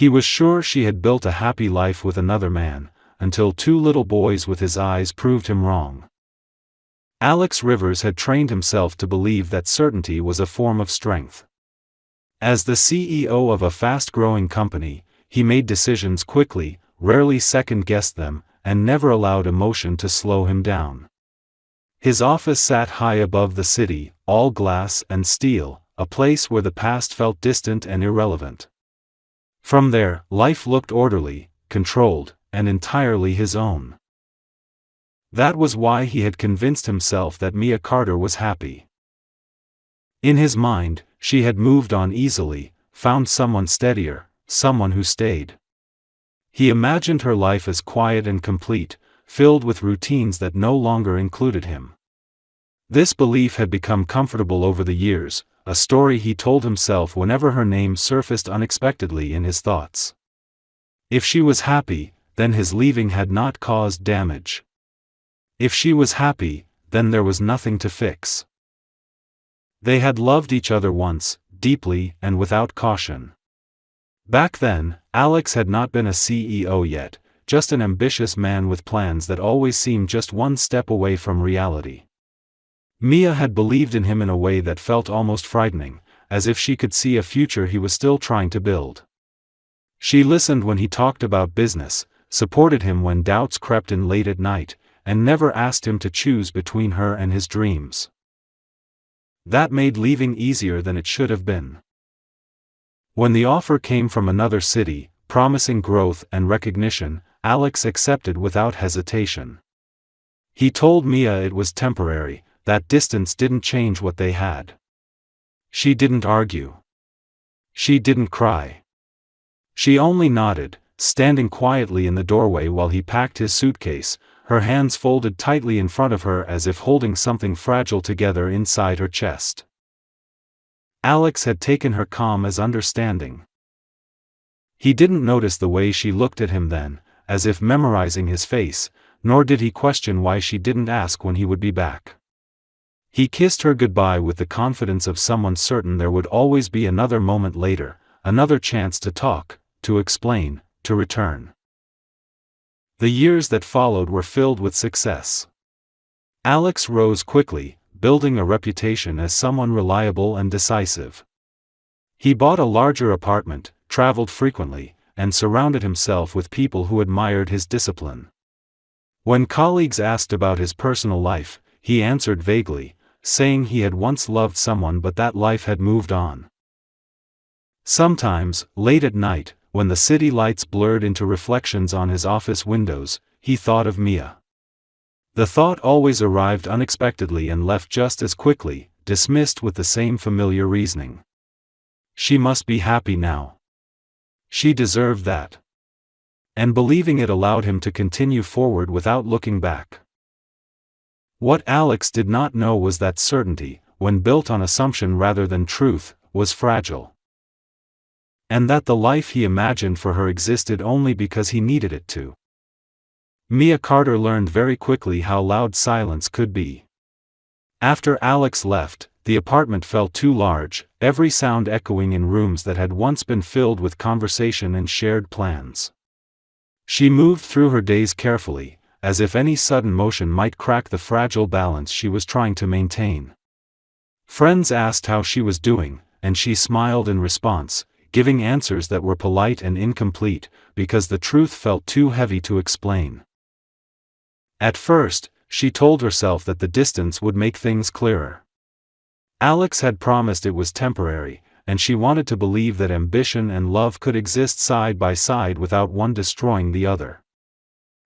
He was sure she had built a happy life with another man, until 2 little boys with his eyes proved him wrong. Alex Rivers had trained himself to believe that certainty was a form of strength. As the CEO of a fast-growing company, he made decisions quickly, rarely second-guessed them, and never allowed emotion to slow him down. His office sat high above the city, all glass and steel, a place where the past felt distant and irrelevant. From there, life looked orderly, controlled, and entirely his own. That was why he had convinced himself that Mia Carter was happy. In his mind, she had moved on easily, found someone steadier, someone who stayed. He imagined her life as quiet and complete, filled with routines that no longer included him. This belief had become comfortable over the years, a story he told himself whenever her name surfaced unexpectedly in his thoughts. If she was happy, then his leaving had not caused damage. If she was happy, then there was nothing to fix. They had loved each other once, deeply and without caution. Back then, Alex had not been a CEO yet, just an ambitious man with plans that always seemed just one step away from reality. Mia had believed in him in a way that felt almost frightening, as if she could see a future he was still trying to build. She listened when he talked about business, supported him when doubts crept in late at night, and never asked him to choose between her and his dreams. That made leaving easier than it should have been. When the offer came from another city, promising growth and recognition, Alex accepted without hesitation. He told Mia it was temporary, that distance didn't change what they had. She didn't argue. She didn't cry. She only nodded, standing quietly in the doorway while he packed his suitcase, her hands folded tightly in front of her as if holding something fragile together inside her chest. Alex had taken her calm as understanding. He didn't notice the way she looked at him then, as if memorizing his face, nor did he question why she didn't ask when he would be back. He kissed her goodbye with the confidence of someone certain there would always be another moment later, another chance to talk, to explain, to return. The years that followed were filled with success. Alex rose quickly, building a reputation as someone reliable and decisive. He bought a larger apartment, traveled frequently, and surrounded himself with people who admired his discipline. When colleagues asked about his personal life, he answered vaguely, saying he had once loved someone but that life had moved on. Sometimes, late at night, when the city lights blurred into reflections on his office windows, he thought of Mia. The thought always arrived unexpectedly and left just as quickly, dismissed with the same familiar reasoning. She must be happy now. She deserved that. And believing it allowed him to continue forward without looking back. What Alex did not know was that certainty, when built on assumption rather than truth, was fragile. And that the life he imagined for her existed only because he needed it to. Mia Carter learned very quickly how loud silence could be. After Alex left, the apartment felt too large, every sound echoing in rooms that had once been filled with conversation and shared plans. She moved through her days carefully, as if any sudden motion might crack the fragile balance she was trying to maintain. Friends asked how she was doing, and she smiled in response, giving answers that were polite and incomplete, because the truth felt too heavy to explain. At first, she told herself that the distance would make things clearer. Alex had promised it was temporary, and she wanted to believe that ambition and love could exist side by side without one destroying the other.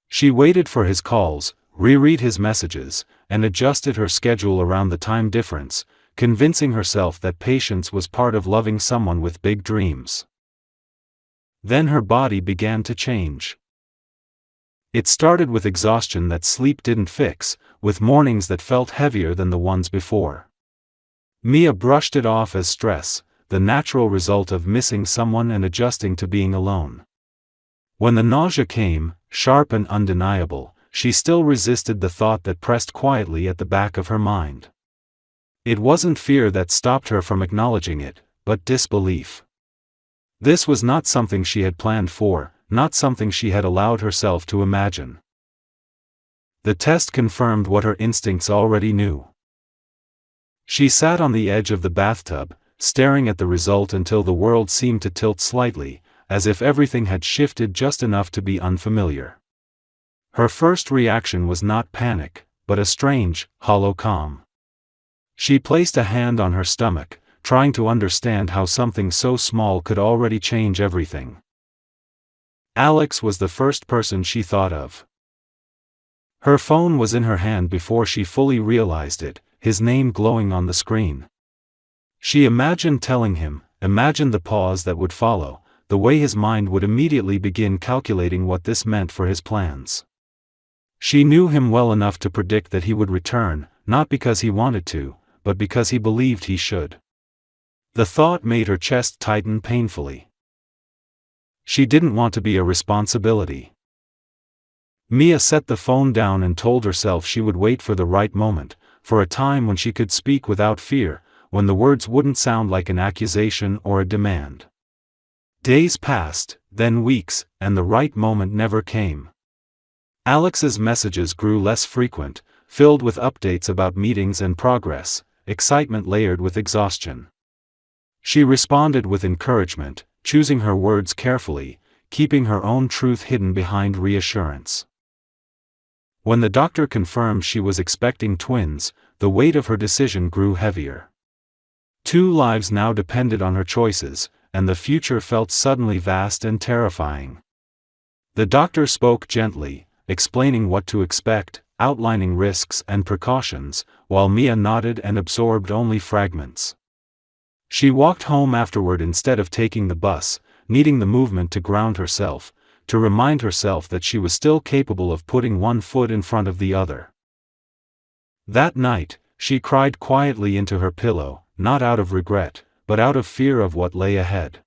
She waited for his calls, reread his messages, and adjusted her schedule around the time difference, convincing herself that patience was part of loving someone with big dreams. Then her body began to change. It started with exhaustion that sleep didn't fix, with mornings that felt heavier than the ones before. Mia brushed it off as stress, the natural result of missing someone and adjusting to being alone. When the nausea came, sharp and undeniable, she still resisted the thought that pressed quietly at the back of her mind. It wasn't fear that stopped her from acknowledging it, but disbelief. This was not something she had planned for, not something she had allowed herself to imagine. The test confirmed what her instincts already knew. She sat on the edge of the bathtub, staring at the result until the world seemed to tilt slightly, as if everything had shifted just enough to be unfamiliar. Her first reaction was not panic, but a strange, hollow calm. She placed a hand on her stomach, trying to understand how something so small could already change everything. Alex was the first person she thought of. Her phone was in her hand before she fully realized it, his name glowing on the screen. She imagined telling him, imagined the pause that would follow, the way his mind would immediately begin calculating what this meant for his plans. She knew him well enough to predict that he would return, not because he wanted to, but because he believed he should. The thought made her chest tighten painfully. She didn't want to be a responsibility. Mia set the phone down and told herself she would wait for the right moment, for a time when she could speak without fear, when the words wouldn't sound like an accusation or a demand. Days passed, then weeks, and the right moment never came. Alex's messages grew less frequent, filled with updates about meetings and progress, excitement layered with exhaustion. She responded with encouragement, choosing her words carefully, keeping her own truth hidden behind reassurance. When the doctor confirmed she was expecting twins, the weight of her decision grew heavier. 2 lives now depended on her choices, and the future felt suddenly vast and terrifying. The doctor spoke gently, explaining what to expect, outlining risks and precautions, while Mia nodded and absorbed only fragments. She walked home afterward instead of taking the bus, needing the movement to ground herself, to remind herself that she was still capable of putting one foot in front of the other. That night, she cried quietly into her pillow, not out of regret, but out of fear of what lay ahead.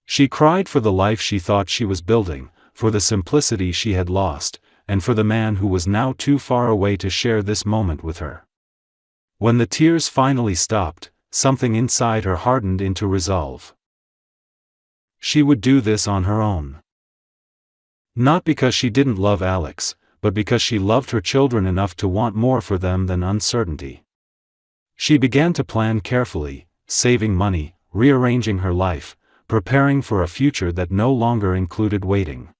She cried for the life she thought she was building, for the simplicity she had lost, and for the man who was now too far away to share this moment with her. When the tears finally stopped, something inside her hardened into resolve. She would do this on her own. Not because she didn't love Alex, but because she loved her children enough to want more for them than uncertainty. She began to plan carefully, saving money, rearranging her life, preparing for a future that no longer included waiting.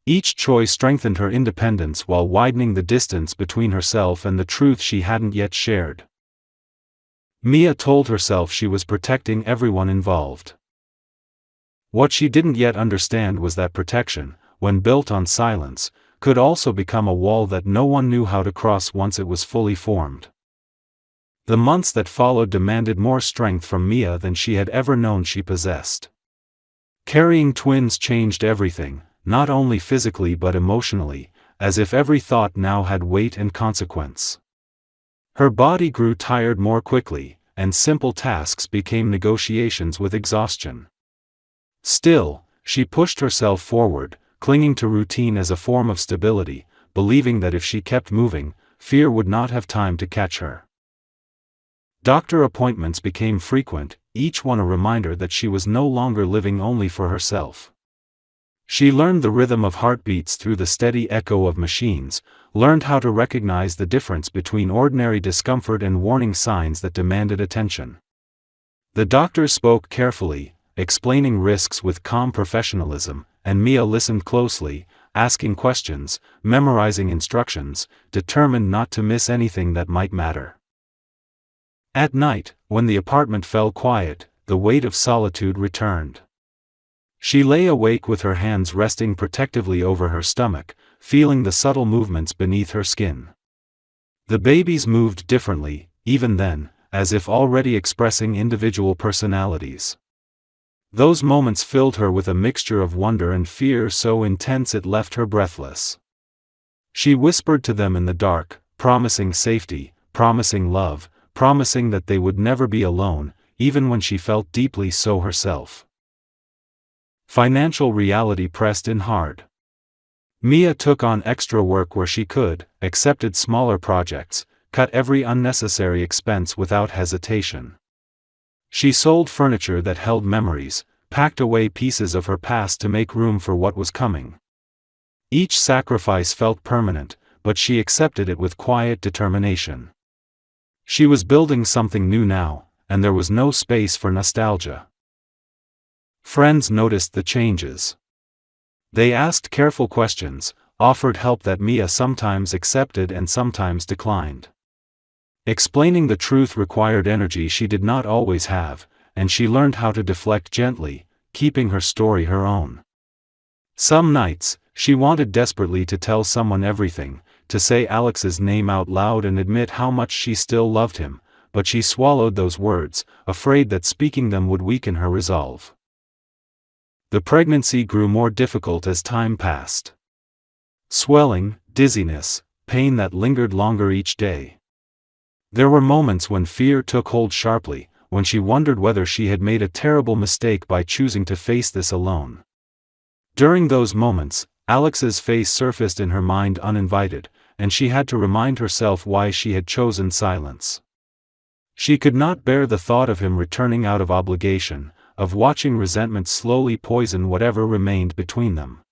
Each choice strengthened her independence while widening the distance between herself and the truth she hadn't yet shared. Mia told herself she was protecting everyone involved. What she didn't yet understand was that protection, when built on silence, could also become a wall that no one knew how to cross once it was fully formed. The months that followed demanded more strength from Mia than she had ever known she possessed. Carrying twins changed everything, not only physically but emotionally, as if every thought now had weight and consequence. Her body grew tired more quickly, and simple tasks became negotiations with exhaustion. Still, she pushed herself forward, clinging to routine as a form of stability, believing that if she kept moving, fear would not have time to catch her. Doctor appointments became frequent, each one a reminder that she was no longer living only for herself. She learned the rhythm of heartbeats through the steady echo of machines, learned how to recognize the difference between ordinary discomfort and warning signs that demanded attention. The doctor spoke carefully, explaining risks with calm professionalism, and Mia listened closely, asking questions, memorizing instructions, determined not to miss anything that might matter. At night, when the apartment fell quiet, the weight of solitude returned. She lay awake with her hands resting protectively over her stomach, feeling the subtle movements beneath her skin. The babies moved differently, even then, as if already expressing individual personalities. Those moments filled her with a mixture of wonder and fear so intense it left her breathless. She whispered to them in the dark, promising safety, promising love, promising that they would never be alone, even when she felt deeply so herself. Financial reality pressed in hard. Mia took on extra work where she could, accepted smaller projects, cut every unnecessary expense without hesitation. She sold furniture that held memories, packed away pieces of her past to make room for what was coming. Each sacrifice felt permanent, but she accepted it with quiet determination. She was building something new now, and there was no space for nostalgia. Friends noticed the changes. They asked careful questions, offered help that Mia sometimes accepted and sometimes declined. Explaining the truth required energy she did not always have, and she learned how to deflect gently, keeping her story her own. Some nights, she wanted desperately to tell someone everything, to say Alex's name out loud and admit how much she still loved him, but she swallowed those words, afraid that speaking them would weaken her resolve. The pregnancy grew more difficult as time passed. Swelling, dizziness, pain that lingered longer each day. There were moments when fear took hold sharply, when she wondered whether she had made a terrible mistake by choosing to face this alone. During those moments, Alex's face surfaced in her mind uninvited, and she had to remind herself why she had chosen silence. She could not bear the thought of him returning out of obligation, of watching resentment slowly poison whatever remained between them.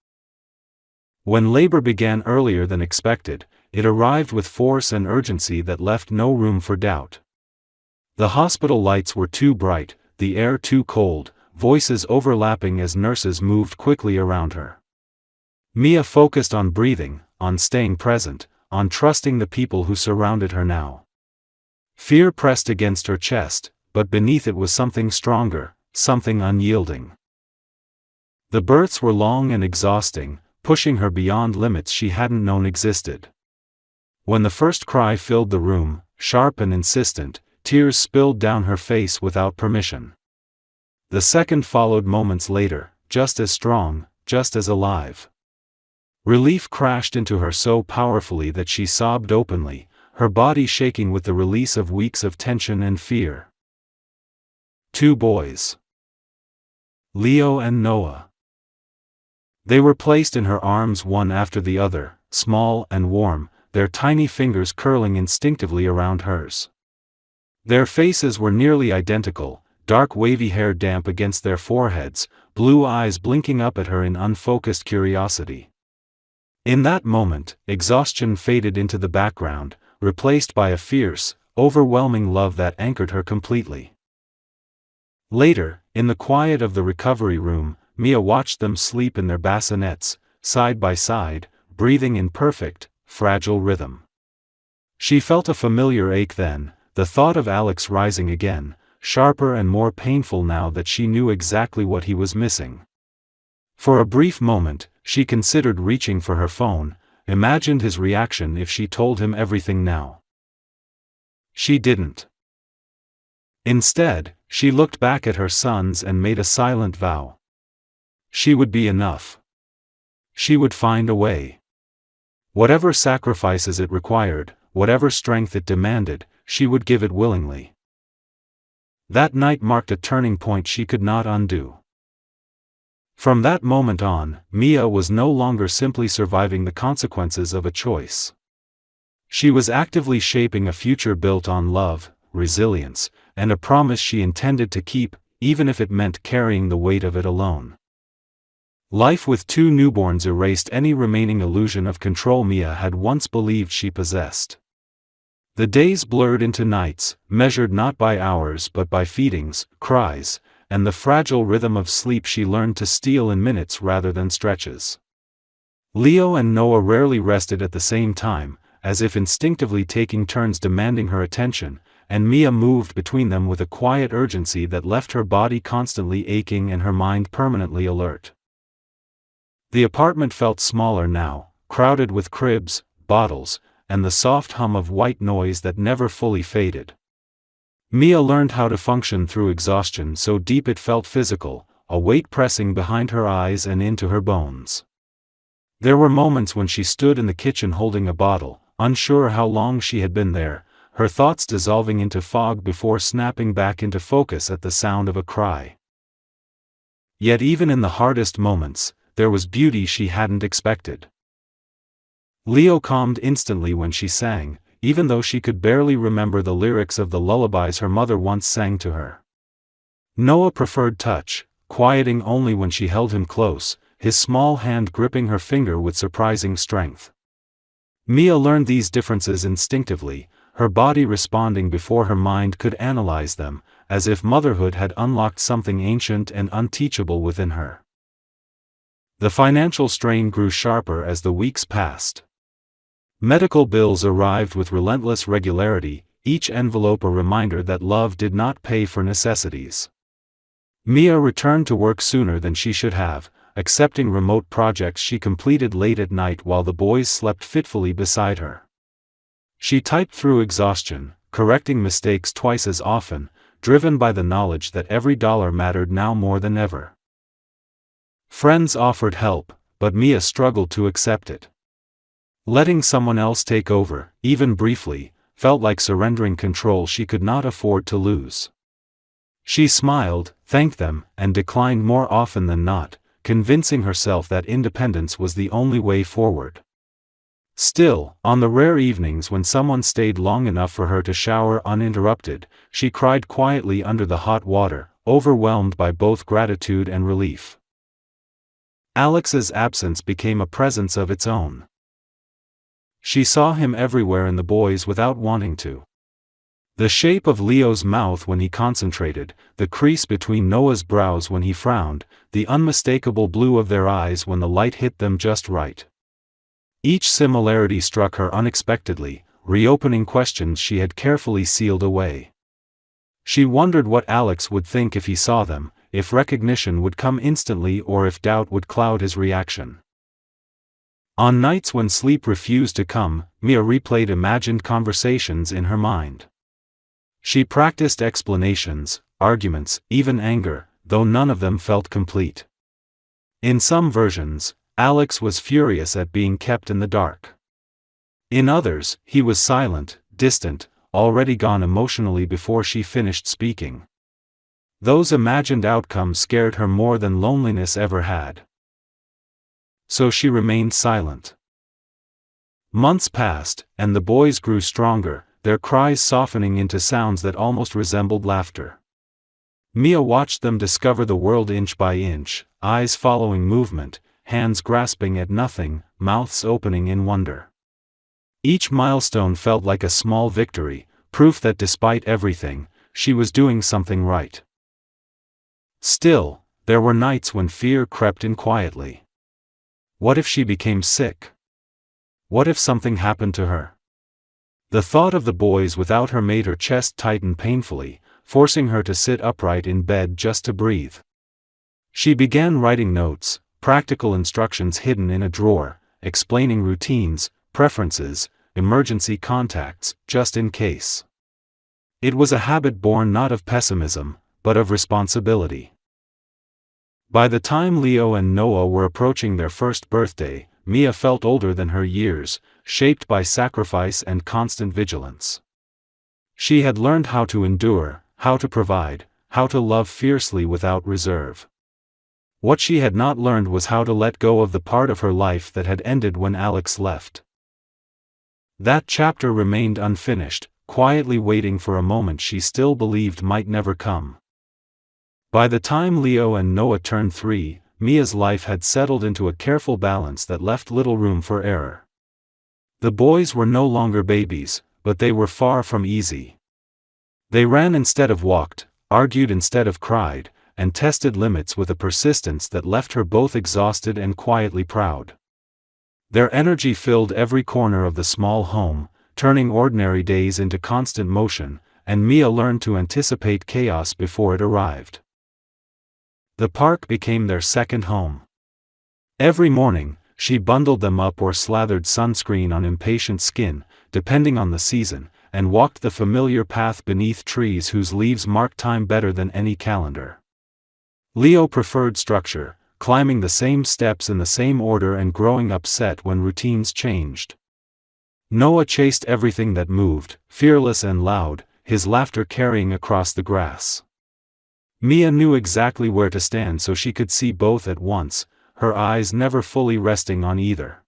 When labor began earlier than expected, it arrived with force and urgency that left no room for doubt. The hospital lights were too bright, the air too cold, voices overlapping as nurses moved quickly around her. Mia focused on breathing, on staying present, on trusting the people who surrounded her now. Fear pressed against her chest, but beneath it was something stronger, something unyielding. The births were long and exhausting, pushing her beyond limits she hadn't known existed. When the first cry filled the room, sharp and insistent, tears spilled down her face without permission. The second followed moments later, just as strong, just as alive. Relief crashed into her so powerfully that she sobbed openly, her body shaking with the release of weeks of tension and fear. 2 boys. Leo and Noah. They were placed in her arms one after the other, small and warm, their tiny fingers curling instinctively around hers. Their faces were nearly identical, dark wavy hair damp against their foreheads, blue eyes blinking up at her in unfocused curiosity. In that moment, exhaustion faded into the background, replaced by a fierce, overwhelming love that anchored her completely. Later, in the quiet of the recovery room, Mia watched them sleep in their bassinets, side by side, breathing in perfect, fragile rhythm. She felt a familiar ache then, the thought of Alex rising again, sharper and more painful now that she knew exactly what he was missing. For a brief moment, she considered reaching for her phone, imagined his reaction if she told him everything now. She didn't. Instead, she looked back at her sons and made a silent vow. She would be enough. She would find a way. Whatever sacrifices it required, whatever strength it demanded, she would give it willingly. That night marked a turning point she could not undo. From that moment on, Mia was no longer simply surviving the consequences of a choice. She was actively shaping a future built on love, resilience, and a promise she intended to keep, even if it meant carrying the weight of it alone. Life with 2 newborns erased any remaining illusion of control Mia had once believed she possessed. The days blurred into nights, measured not by hours but by feedings, cries, and the fragile rhythm of sleep she learned to steal in minutes rather than stretches. Leo and Noah rarely rested at the same time, as if instinctively taking turns demanding her attention, and Mia moved between them with a quiet urgency that left her body constantly aching and her mind permanently alert. The apartment felt smaller now, crowded with cribs, bottles, and the soft hum of white noise that never fully faded. Mia learned how to function through exhaustion so deep it felt physical, a weight pressing behind her eyes and into her bones. There were moments when she stood in the kitchen holding a bottle, unsure how long she had been there, her thoughts dissolving into fog before snapping back into focus at the sound of a cry. Yet even in the hardest moments, there was beauty she hadn't expected. Leo calmed instantly when she sang, even though she could barely remember the lyrics of the lullabies her mother once sang to her. Noah preferred touch, quieting only when she held him close, his small hand gripping her finger with surprising strength. Mia learned these differences instinctively, her body responding before her mind could analyze them, as if motherhood had unlocked something ancient and unteachable within her. The financial strain grew sharper as the weeks passed. Medical bills arrived with relentless regularity, each envelope a reminder that love did not pay for necessities. Mia returned to work sooner than she should have, accepting remote projects she completed late at night while the boys slept fitfully beside her. She typed through exhaustion, correcting mistakes twice as often, driven by the knowledge that every dollar mattered now more than ever. Friends offered help, but Mia struggled to accept it. Letting someone else take over, even briefly, felt like surrendering control she could not afford to lose. She smiled, thanked them, and declined more often than not, convincing herself that independence was the only way forward. Still, on the rare evenings when someone stayed long enough for her to shower uninterrupted, she cried quietly under the hot water, overwhelmed by both gratitude and relief. Alex's absence became a presence of its own. She saw him everywhere in the boys without wanting to. The shape of Leo's mouth when he concentrated, the crease between Noah's brows when he frowned, the unmistakable blue of their eyes when the light hit them just right. Each similarity struck her unexpectedly, reopening questions she had carefully sealed away. She wondered what Alex would think if he saw them, if recognition would come instantly or if doubt would cloud his reaction. On nights when sleep refused to come, Mia replayed imagined conversations in her mind. She practiced explanations, arguments, even anger, though none of them felt complete. In some versions, Alex was furious at being kept in the dark. In others, he was silent, distant, already gone emotionally before she finished speaking. Those imagined outcomes scared her more than loneliness ever had. So she remained silent. Months passed, and the boys grew stronger, their cries softening into sounds that almost resembled laughter. Mia watched them discover the world inch by inch, eyes following movement, hands grasping at nothing, mouths opening in wonder. Each milestone felt like a small victory, proof that despite everything, she was doing something right. Still, there were nights when fear crept in quietly. What if she became sick? What if something happened to her? The thought of the boys without her made her chest tighten painfully, forcing her to sit upright in bed just to breathe. She began writing notes, practical instructions hidden in a drawer, explaining routines, preferences, emergency contacts, just in case. It was a habit born not of pessimism, but of responsibility. By the time Leo and Noah were approaching their first birthday, Mia felt older than her years, shaped by sacrifice and constant vigilance. She had learned how to endure, how to provide, how to love fiercely without reserve. What she had not learned was how to let go of the part of her life that had ended when Alex left. That chapter remained unfinished, quietly waiting for a moment she still believed might never come. By the time Leo and Noah turned 3, Mia's life had settled into a careful balance that left little room for error. The boys were no longer babies, but they were far from easy. They ran instead of walked, argued instead of cried, and tested limits with a persistence that left her both exhausted and quietly proud. Their energy filled every corner of the small home, turning ordinary days into constant motion, and Mia learned to anticipate chaos before it arrived. The park became their second home. Every morning, she bundled them up or slathered sunscreen on impatient skin, depending on the season, and walked the familiar path beneath trees whose leaves marked time better than any calendar. Leo preferred structure, climbing the same steps in the same order and growing upset when routines changed. Noah chased everything that moved, fearless and loud, his laughter carrying across the grass. Mia knew exactly where to stand so she could see both at once, her eyes never fully resting on either.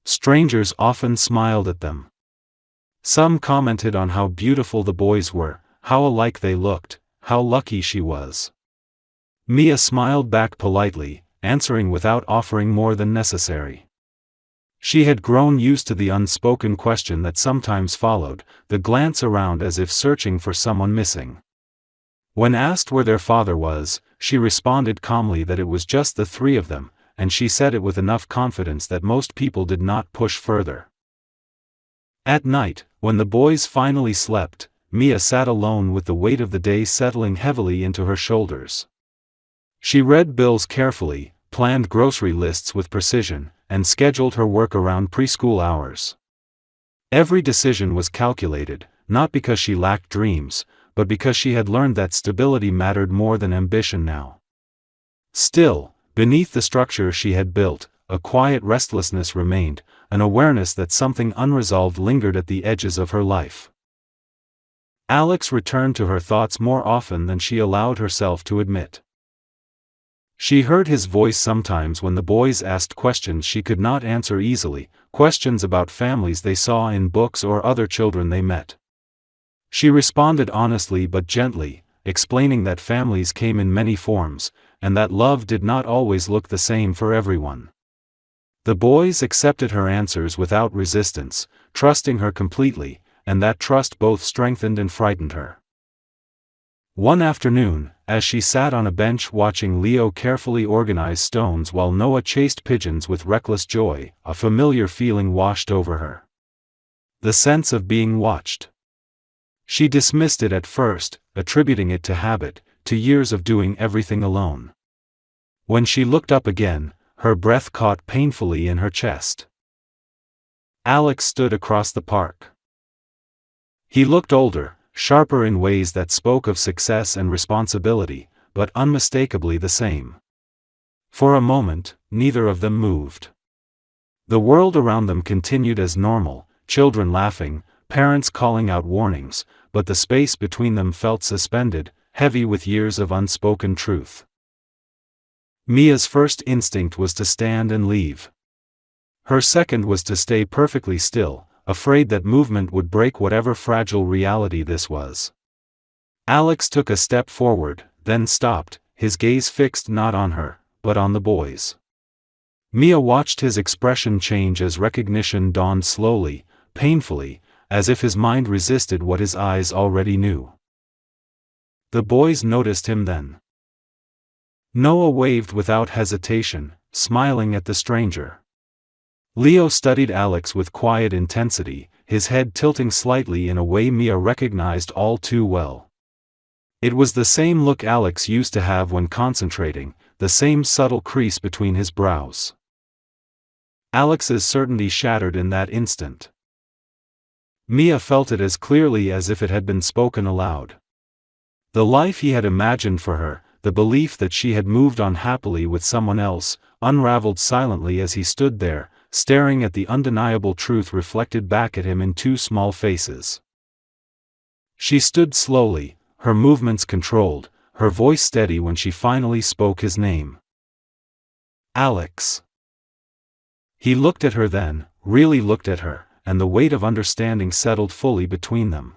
Strangers often smiled at them. Some commented on how beautiful the boys were, how alike they looked, how lucky she was. Mia smiled back politely, answering without offering more than necessary. She had grown used to the unspoken question that sometimes followed, the glance around as if searching for someone missing. When asked where their father was, she responded calmly that it was just the three of them, and she said it with enough confidence that most people did not push further. At night, when the boys finally slept, Mia sat alone with the weight of the day settling heavily into her shoulders. She read bills carefully, planned grocery lists with precision, and scheduled her work around preschool hours. Every decision was calculated, not because she lacked dreams, but because she had learned that stability mattered more than ambition now. Still, beneath the structure she had built, a quiet restlessness remained, an awareness that something unresolved lingered at the edges of her life. Alex returned to her thoughts more often than she allowed herself to admit. She heard his voice sometimes when the boys asked questions she could not answer easily, questions about families they saw in books or other children they met. She responded honestly but gently, explaining that families came in many forms, and that love did not always look the same for everyone. The boys accepted her answers without resistance, trusting her completely, and that trust both strengthened and frightened her. One afternoon, as she sat on a bench watching Leo carefully organize stones while Noah chased pigeons with reckless joy, a familiar feeling washed over her. The sense of being watched. She dismissed it at first, attributing it to habit, to years of doing everything alone. When she looked up again, her breath caught painfully in her chest. Alex stood across the park. He looked older, sharper in ways that spoke of success and responsibility, but unmistakably the same. For a moment, neither of them moved. The world around them continued as normal, children laughing, parents calling out warnings, but the space between them felt suspended, heavy with years of unspoken truth. Mia's first instinct was to stand and leave. Her second was to stay perfectly still, afraid that movement would break whatever fragile reality this was. Alex took a step forward, then stopped, his gaze fixed not on her, but on the boys. Mia watched his expression change as recognition dawned slowly, painfully, as if his mind resisted what his eyes already knew. The boys noticed him then. Noah waved without hesitation, smiling at the stranger. Leo studied Alex with quiet intensity, his head tilting slightly in a way Mia recognized all too well. It was the same look Alex used to have when concentrating, the same subtle crease between his brows. Alex's certainty shattered in that instant. Mia felt it as clearly as if it had been spoken aloud. The life he had imagined for her, the belief that she had moved on happily with someone else, unraveled silently as he stood there, staring at the undeniable truth reflected back at him in two small faces. She stood slowly, her movements controlled, her voice steady when she finally spoke his name. Alex. He looked at her then, really looked at her, and the weight of understanding settled fully between them.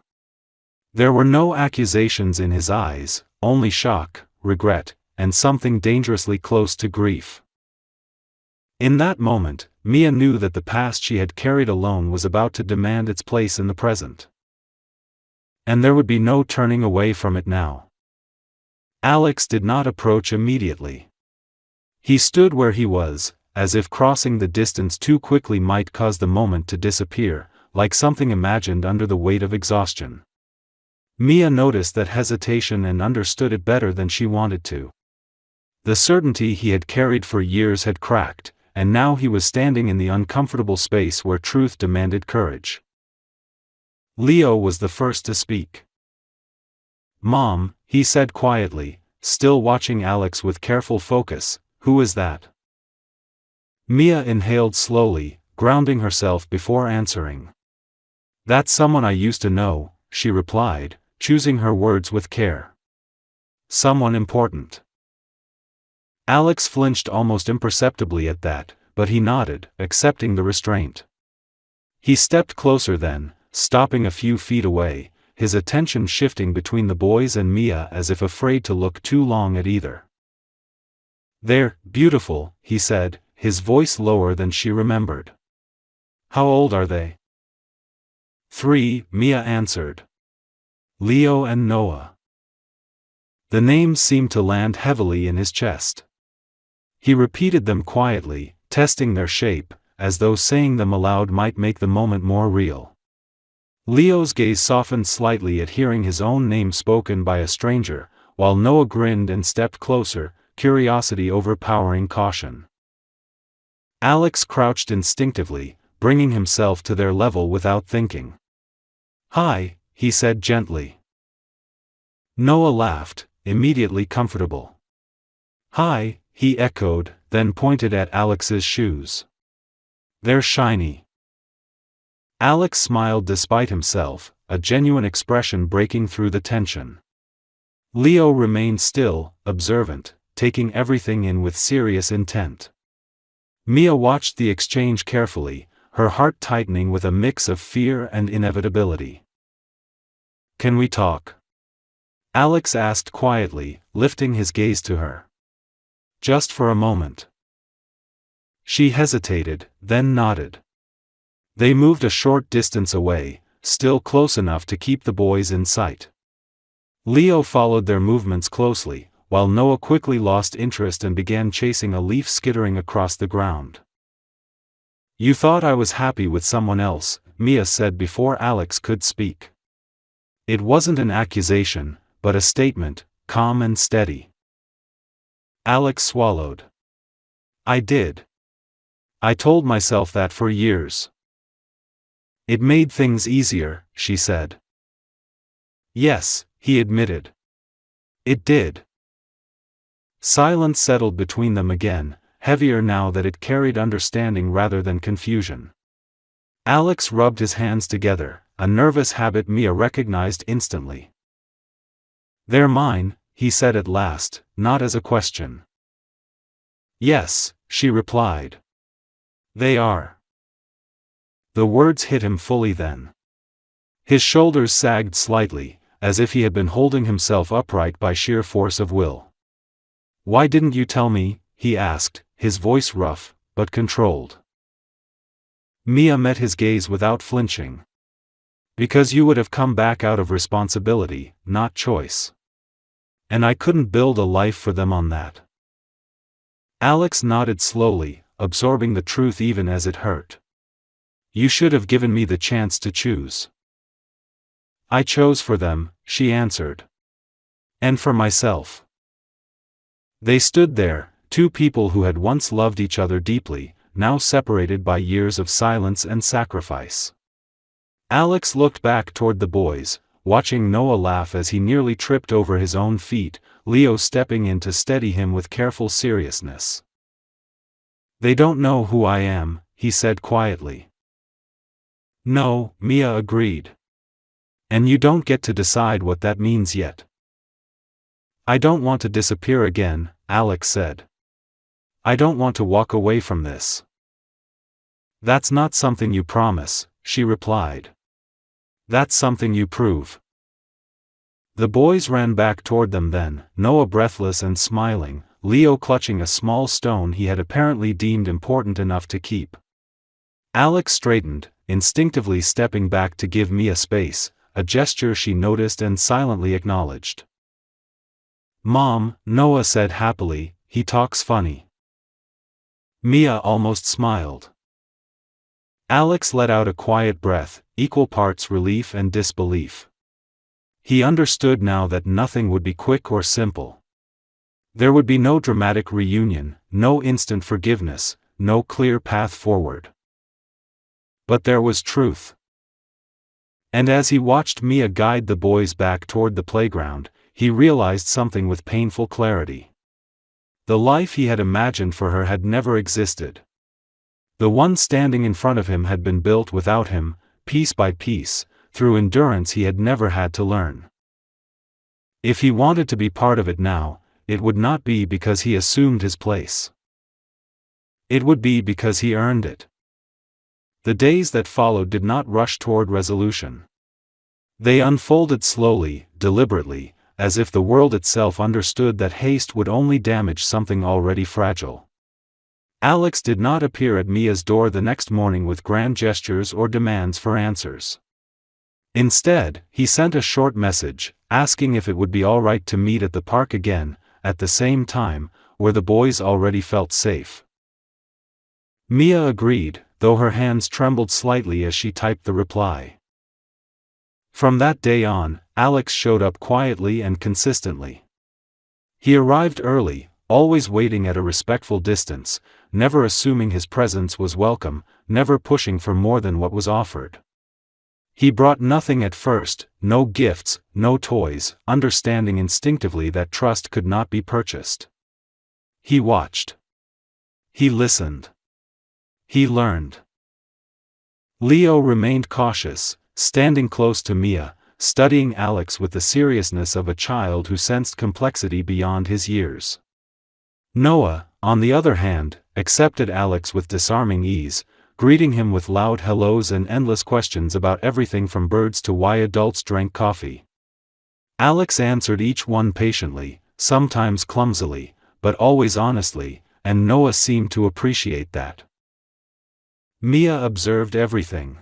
There were no accusations in his eyes, only shock, regret, and something dangerously close to grief. In that moment, Mia knew that the past she had carried alone was about to demand its place in the present. And there would be no turning away from it now. Alex did not approach immediately. He stood where he was, as if crossing the distance too quickly might cause the moment to disappear, like something imagined under the weight of exhaustion. Mia noticed that hesitation and understood it better than she wanted to. The certainty he had carried for years had cracked, and now he was standing in the uncomfortable space where truth demanded courage. Leo was the first to speak. "Mom," he said quietly, still watching Alex with careful focus, "who is that?" Mia inhaled slowly, grounding herself before answering. "That's someone I used to know," she replied, choosing her words with care. "Someone important." Alex flinched almost imperceptibly at that, but he nodded, accepting the restraint. He stepped closer then, stopping a few feet away, his attention shifting between the boys and Mia as if afraid to look too long at either. "They're beautiful," he said, his voice lower than she remembered. "How old are they?" "3," Mia answered. "Leo and Noah." The names seemed to land heavily in his chest. He repeated them quietly, testing their shape, as though saying them aloud might make the moment more real. Leo's gaze softened slightly at hearing his own name spoken by a stranger, while Noah grinned and stepped closer, curiosity overpowering caution. Alex crouched instinctively, bringing himself to their level without thinking. "Hi," he said gently. Noah laughed, immediately comfortable. "Hi," he echoed, then pointed at Alex's shoes. "They're shiny." Alex smiled despite himself, a genuine expression breaking through the tension. Leo remained still, observant, taking everything in with serious intent. Mia watched the exchange carefully, her heart tightening with a mix of fear and inevitability. "Can we talk?" Alex asked quietly, lifting his gaze to her. "Just for a moment." She hesitated, then nodded. They moved a short distance away, still close enough to keep the boys in sight. Leo followed their movements closely, while Noah quickly lost interest and began chasing a leaf skittering across the ground. "You thought I was happy with someone else," Mia said before Alex could speak. It wasn't an accusation, but a statement, calm and steady. Alex swallowed. "I did. I told myself that for years." "It made things easier," she said. "Yes," he admitted. "It did." Silence settled between them again, heavier now that it carried understanding rather than confusion. Alex rubbed his hands together, a nervous habit Mia recognized instantly. "They're mine," he said at last, not as a question. "Yes," she replied. "They are." The words hit him fully then. His shoulders sagged slightly, as if he had been holding himself upright by sheer force of will. "Why didn't you tell me?" he asked, his voice rough, but controlled. Mia met his gaze without flinching. "Because you would have come back out of responsibility, not choice. And I couldn't build a life for them on that." Alex nodded slowly, absorbing the truth even as it hurt. "You should have given me the chance to choose." "I chose for them," she answered. "And for myself." They stood there, two people who had once loved each other deeply, now separated by years of silence and sacrifice. Alex looked back toward the boys, watching Noah laugh as he nearly tripped over his own feet, Leo stepping in to steady him with careful seriousness. "They don't know who I am," he said quietly. "No," Mia agreed. "And you don't get to decide what that means yet." "I don't want to disappear again," Alex said. "I don't want to walk away from this." "That's not something you promise," she replied. "That's something you prove." The boys ran back toward them then, Noah breathless and smiling, Leo clutching a small stone he had apparently deemed important enough to keep. Alex straightened, instinctively stepping back to give Mia space, a gesture she noticed and silently acknowledged. "Mom," Noah said happily, "he talks funny." Mia almost smiled. Alex let out a quiet breath, equal parts relief and disbelief. He understood now that nothing would be quick or simple. There would be no dramatic reunion, no instant forgiveness, no clear path forward. But there was truth. And as he watched Mia guide the boys back toward the playground, he realized something with painful clarity. The life he had imagined for her had never existed. The one standing in front of him had been built without him, piece by piece, through endurance he had never had to learn. If he wanted to be part of it now, it would not be because he assumed his place. It would be because he earned it. The days that followed did not rush toward resolution. They unfolded slowly, deliberately, as if the world itself understood that haste would only damage something already fragile. Alex did not appear at Mia's door the next morning with grand gestures or demands for answers. Instead, he sent a short message, asking if it would be all right to meet at the park again, at the same time, where the boys already felt safe. Mia agreed, though her hands trembled slightly as she typed the reply. From that day on, Alex showed up quietly and consistently. He arrived early, always waiting at a respectful distance, never assuming his presence was welcome, never pushing for more than what was offered. He brought nothing at first, no gifts, no toys, understanding instinctively that trust could not be purchased. He watched. He listened. He learned. Leo remained cautious, standing close to Mia, studying Alex with the seriousness of a child who sensed complexity beyond his years. Noah, on the other hand, accepted Alex with disarming ease, greeting him with loud hellos and endless questions about everything from birds to why adults drank coffee. Alex answered each one patiently, sometimes clumsily, but always honestly, and Noah seemed to appreciate that. Mia observed everything.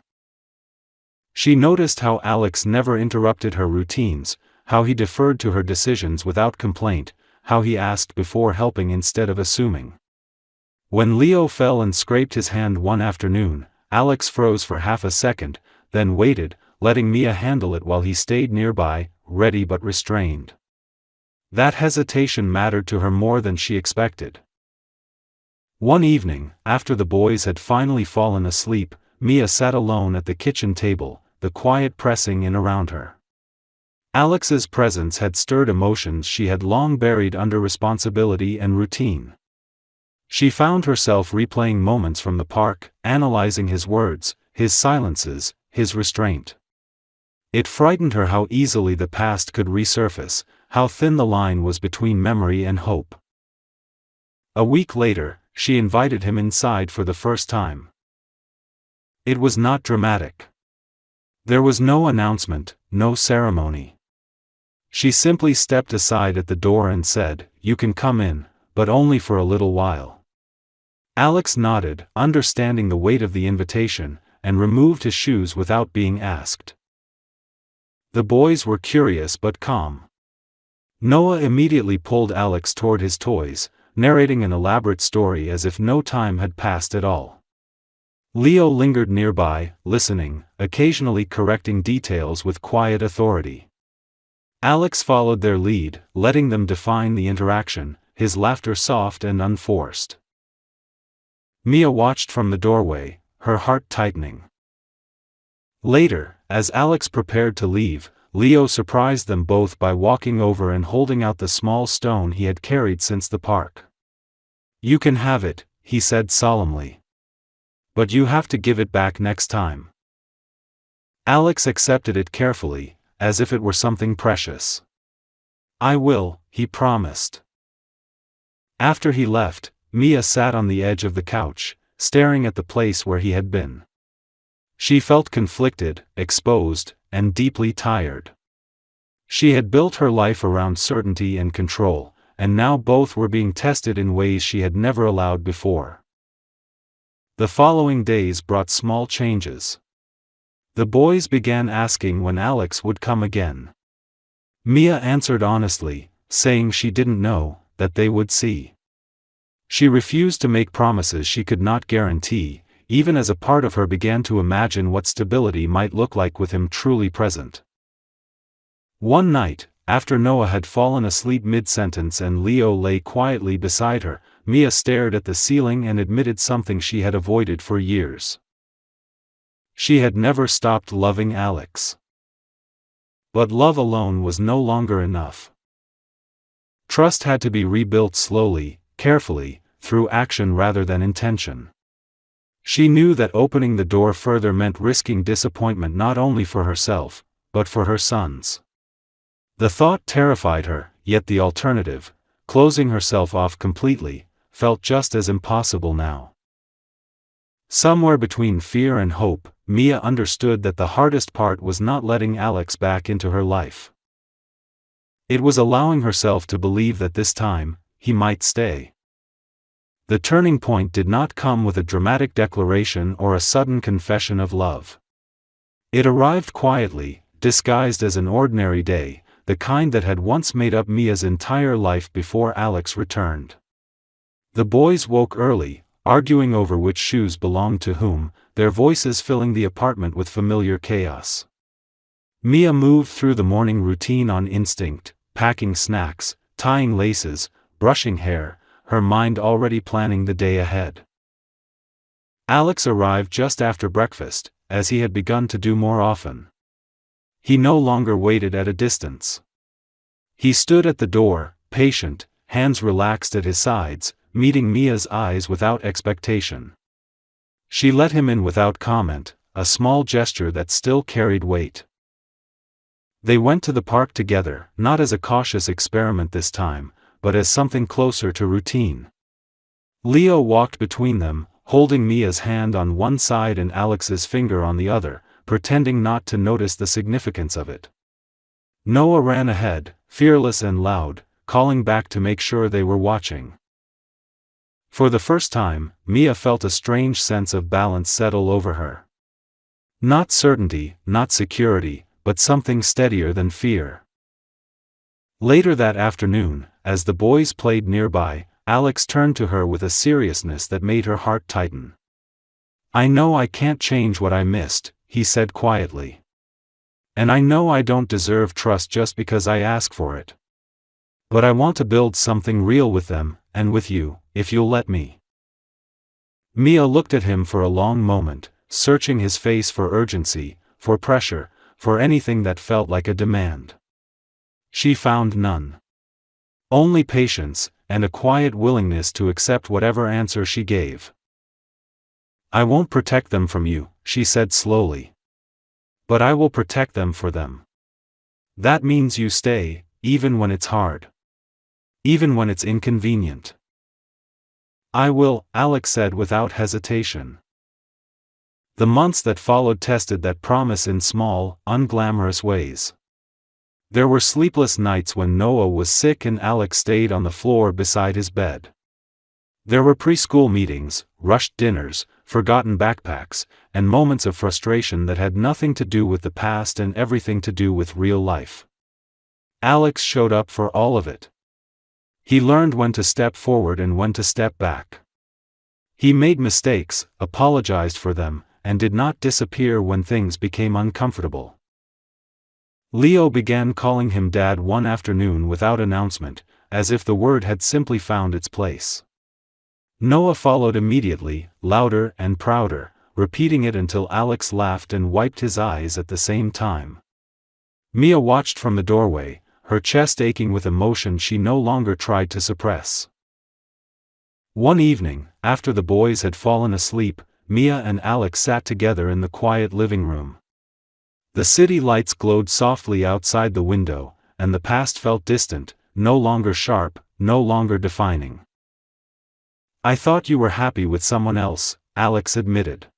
She noticed how Alex never interrupted her routines, how he deferred to her decisions without complaint, how he asked before helping instead of assuming. When Leo fell and scraped his hand one afternoon, Alex froze for half a second, then waited, letting Mia handle it while he stayed nearby, ready but restrained. That hesitation mattered to her more than she expected. One evening, after the boys had finally fallen asleep, Mia sat alone at the kitchen table, the quiet pressing in around her. Alex's presence had stirred emotions she had long buried under responsibility and routine. She found herself replaying moments from the park, analyzing his words, his silences, his restraint. It frightened her how easily the past could resurface, how thin the line was between memory and hope. A week later, she invited him inside for the first time. It was not dramatic. There was no announcement, no ceremony. She simply stepped aside at the door and said, "You can come in, but only for a little while." Alex nodded, understanding the weight of the invitation, and removed his shoes without being asked. The boys were curious but calm. Noah immediately pulled Alex toward his toys, narrating an elaborate story as if no time had passed at all. Leo lingered nearby, listening, occasionally correcting details with quiet authority. Alex followed their lead, letting them define the interaction, his laughter soft and unforced. Mia watched from the doorway, her heart tightening. Later, as Alex prepared to leave, Leo surprised them both by walking over and holding out the small stone he had carried since the park. "You can have it," he said solemnly. "But you have to give it back next time." Alex accepted it carefully, as if it were something precious. "I will," he promised. After he left, Mia sat on the edge of the couch, staring at the place where he had been. She felt conflicted, exposed, and deeply tired. She had built her life around certainty and control, and now both were being tested in ways she had never allowed before. The following days brought small changes. The boys began asking when Alex would come again. Mia answered honestly, saying she didn't know, that they would see. She refused to make promises she could not guarantee, even as a part of her began to imagine what stability might look like with him truly present. One night, after Noah had fallen asleep mid-sentence and Leo lay quietly beside her, Mia stared at the ceiling and admitted something she had avoided for years. She had never stopped loving Alex. But love alone was no longer enough. Trust had to be rebuilt slowly, carefully, through action rather than intention. She knew that opening the door further meant risking disappointment not only for herself, but for her sons. The thought terrified her, yet the alternative, closing herself off completely, felt just as impossible now. Somewhere between fear and hope, Mia understood that the hardest part was not letting Alex back into her life. It was allowing herself to believe that this time, he might stay. The turning point did not come with a dramatic declaration or a sudden confession of love. It arrived quietly, disguised as an ordinary day, the kind that had once made up Mia's entire life before Alex returned. The boys woke early, arguing over which shoes belonged to whom, their voices filling the apartment with familiar chaos. Mia moved through the morning routine on instinct, packing snacks, tying laces, brushing hair, her mind already planning the day ahead. Alex arrived just after breakfast, as he had begun to do more often. He no longer waited at a distance. He stood at the door, patient, hands relaxed at his sides, meeting Mia's eyes without expectation. She let him in without comment, a small gesture that still carried weight. They went to the park together, not as a cautious experiment this time, but as something closer to routine. Leo walked between them, holding Mia's hand on one side and Alex's finger on the other, pretending not to notice the significance of it. Noah ran ahead, fearless and loud, calling back to make sure they were watching. For the first time, Mia felt a strange sense of balance settle over her. Not certainty, not security, but something steadier than fear. Later that afternoon, as the boys played nearby, Alex turned to her with a seriousness that made her heart tighten. "I know I can't change what I missed," he said quietly. "And I know I don't deserve trust just because I ask for it. But I want to build something real with them, and with you, if you'll let me." Mia looked at him for a long moment, searching his face for urgency, for pressure, for anything that felt like a demand. She found none. Only patience, and a quiet willingness to accept whatever answer she gave. "I won't protect them from you," she said slowly. "But I will protect them for them. That means you stay, even when it's hard. Even when it's inconvenient." "I will," Alex said without hesitation. The months that followed tested that promise in small, unglamorous ways. There were sleepless nights when Noah was sick and Alex stayed on the floor beside his bed. There were preschool meetings, rushed dinners, forgotten backpacks, and moments of frustration that had nothing to do with the past and everything to do with real life. Alex showed up for all of it. He learned when to step forward and when to step back. He made mistakes, apologized for them, and did not disappear when things became uncomfortable. Leo began calling him Dad one afternoon without announcement, as if the word had simply found its place. Noah followed immediately, louder and prouder, repeating it until Alex laughed and wiped his eyes at the same time. Mia watched from the doorway, her chest aching with emotion she no longer tried to suppress. One evening, after the boys had fallen asleep, Mia and Alex sat together in the quiet living room. The city lights glowed softly outside the window, and the past felt distant, no longer sharp, no longer defining. "I thought you were happy with someone else," Alex admitted.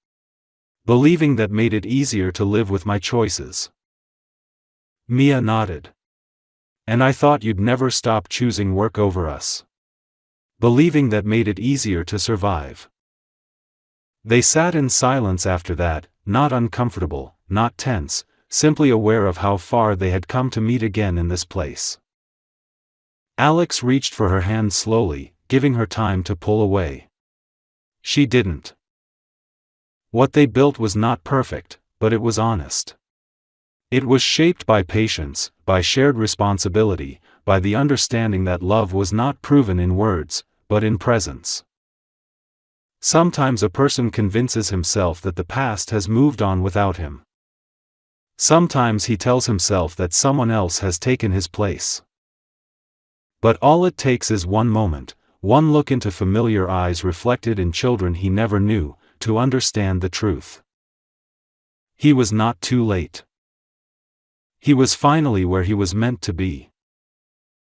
"Believing that made it easier to live with my choices." Mia nodded. "And I thought you'd never stop choosing work over us. Believing that made it easier to survive." They sat in silence after that, not uncomfortable, not tense, simply aware of how far they had come to meet again in this place. Alex reached for her hand slowly, giving her time to pull away. She didn't. What they built was not perfect, but it was honest. It was shaped by patience, by shared responsibility, by the understanding that love was not proven in words, but in presence. Sometimes a person convinces himself that the past has moved on without him. Sometimes he tells himself that someone else has taken his place. But all it takes is one moment, one look into familiar eyes reflected in children he never knew, to understand the truth. He was not too late. He was finally where he was meant to be.